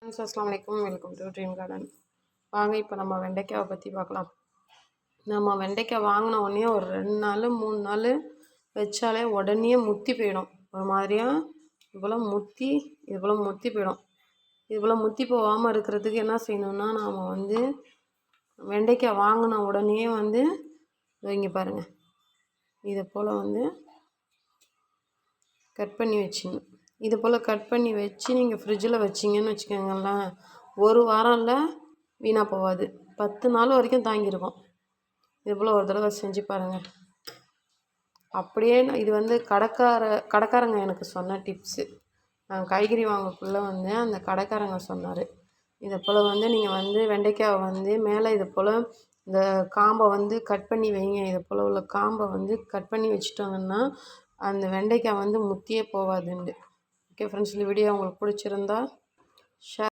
Friends அஸ்ஸலாமு அலைக்கும், welcome to dream garden. வாங்க இப்போ நம்ம வெண்டைக்காவை பற்றி பார்க்கலாம். நம்ம வெண்டைக்காய் வாங்கின உடனே ஒரு 2 நாள் 3 நாள் வச்சாலே உடனே முத்தி போயிடும். ஒரு மாதிரியாக இது போல் முத்தி போயிடும். இது போல் முத்தி போகாமல் இருக்கிறதுக்கு என்ன செய்யணும்னா, நாம் வெண்டைக்காய் வாங்கின உடனே இங்கே பாருங்கள், இதை போல் கட் பண்ணி வச்சிடணும். இது போல் கட் பண்ணி வச்சு நீங்கள் ஃப்ரிட்ஜில் வச்சிங்கன்னு வச்சுக்கோங்களேன், ஒரு வாரம்ல வீணாக போகாது, 10 நாள் வரைக்கும் தாங்கியிருக்கும். இது போல் ஒரு தடவை செஞ்சு பாருங்கள். அப்படியே இது கடைக்காரங்க எனக்கு சொன்ன டிப்ஸு. நான் காய்கறி வாங்கக்குள்ளே அந்த கடைக்காரங்க சொன்னார், இதை போல் நீங்கள் வெண்டைக்காவை மேலே இது போல் இந்த காம்பை கட் பண்ணி வைங்க. இதை போல் உள்ள காம்பை கட் பண்ணி வச்சுட்டோங்கன்னா அந்த வெண்டைக்காய் முத்தியே போகாதுண்டு. ஓகே ஃப்ரெண்ட்ஸ், இந்த வீடியோ உங்களுக்கு பிடிச்சிருந்தா ஷேர்